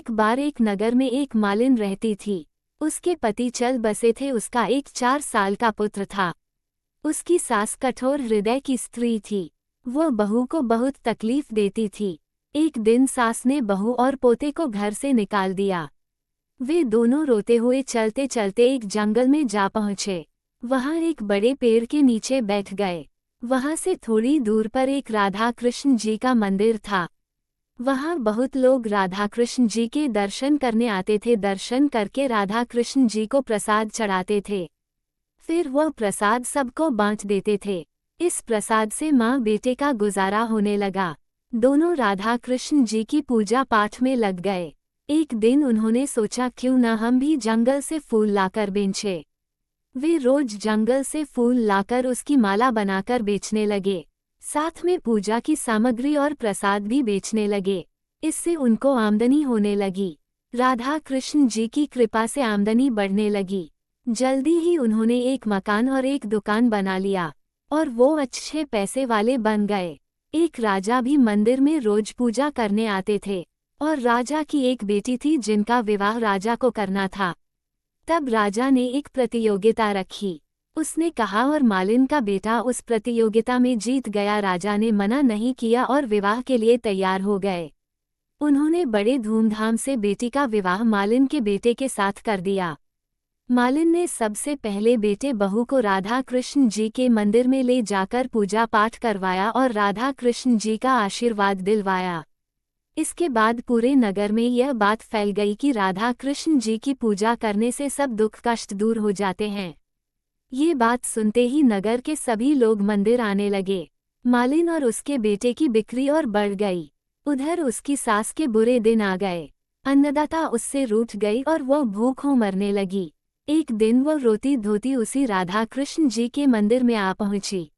एक बार एक नगर में एक मालिन रहती थी। उसके पति चल बसे थे। उसका एक 4 साल का पुत्र था। उसकी सास कठोर हृदय की स्त्री थी। वह बहू को बहुत तकलीफ देती थी। एक दिन सास ने बहू और पोते को घर से निकाल दिया। वे दोनों रोते हुए चलते चलते एक जंगल में जा पहुँचे। वहाँ एक बड़े पेड़ के नीचे बैठ गए। वहाँ से थोड़ी दूर पर एक राधा कृष्ण जी का मंदिर था। वहाँ बहुत लोग राधा कृष्ण जी के दर्शन करने आते थे। दर्शन करके राधा कृष्ण जी को प्रसाद चढ़ाते थे। फिर वह प्रसाद सबको बांट देते थे। इस प्रसाद से माँ बेटे का गुजारा होने लगा। दोनों राधा कृष्ण जी की पूजा पाठ में लग गए। एक दिन उन्होंने सोचा क्यों न हम भी जंगल से फूल लाकर बेचें। वे रोज जंगल से फूल लाकर उसकी माला बनाकर बेचने लगे। साथ में पूजा की सामग्री और प्रसाद भी बेचने लगे। इससे उनको आमदनी होने लगी। राधा कृष्ण जी की कृपा से आमदनी बढ़ने लगी। जल्दी ही उन्होंने एक मकान और एक दुकान बना लिया और वो अच्छे पैसे वाले बन गए। एक राजा भी मंदिर में रोज पूजा करने आते थे और राजा की एक बेटी थी जिनका विवाह राजा को करना था। तब राजा ने एक प्रतियोगिता रखी। उसने कहा और मालिन का बेटा उस प्रतियोगिता में जीत गया। राजा ने मना नहीं किया और विवाह के लिए तैयार हो गए। उन्होंने बड़े धूमधाम से बेटी का विवाह मालिन के बेटे के साथ कर दिया। मालिन ने सबसे पहले बेटे बहू को राधा कृष्ण जी के मंदिर में ले जाकर पूजा पाठ करवाया और राधा कृष्ण जी का आशीर्वाद दिलवाया। इसके बाद पूरे नगर में यह बात फैल गई कि राधा कृष्ण जी की पूजा करने से सब दुख कष्ट दूर हो जाते हैं। ये बात सुनते ही नगर के सभी लोग मंदिर आने लगे। मालिन और उसके बेटे की बिक्री और बढ़ गई। उधर उसकी सास के बुरे दिन आ गए। अन्नदाता उससे रूठ गई और वह भूखों मरने लगी। एक दिन वह रोती धोती उसी राधा कृष्ण जी के मंदिर में आ पहुंची।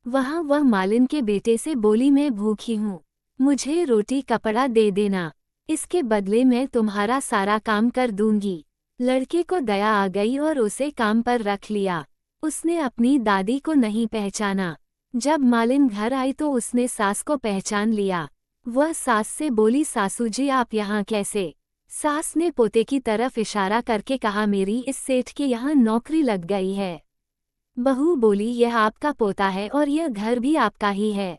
वहां वह मालिन के बेटे से बोली, मैं भूखी हूँ, मुझे रोटी कपड़ा दे देना, इसके बदले मैं तुम्हारा सारा काम कर दूंगी। लड़के को दया आ गई और उसे काम पर रख लिया। उसने अपनी दादी को नहीं पहचाना। जब मालिन घर आई तो उसने सास को पहचान लिया। वह सास से बोली, सासू जी आप यहाँ कैसे? सास ने पोते की तरफ इशारा करके कहा, मेरी इस सेठ के यहाँ नौकरी लग गई है। बहू बोली, यह आपका पोता है और यह घर भी आपका ही है,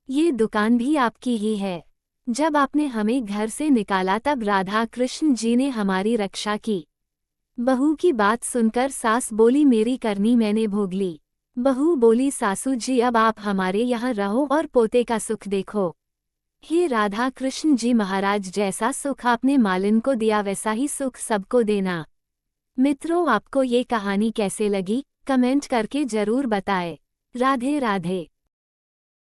ये दुकान भी आपकी ही है। जब आपने हमें घर से निकाला तब राधा कृष्ण जी ने हमारी रक्षा की। बहू की बात सुनकर सास बोली, मेरी करनी मैंने भोग ली। बहू बोली, सासू जी अब आप हमारे यहाँ रहो और पोते का सुख देखो। हे राधा कृष्ण जी महाराज, जैसा सुख आपने मालिन को दिया वैसा ही सुख सबको देना। मित्रों, आपको ये कहानी कैसे लगी कमेंट करके जरूर बताएं। राधे राधे।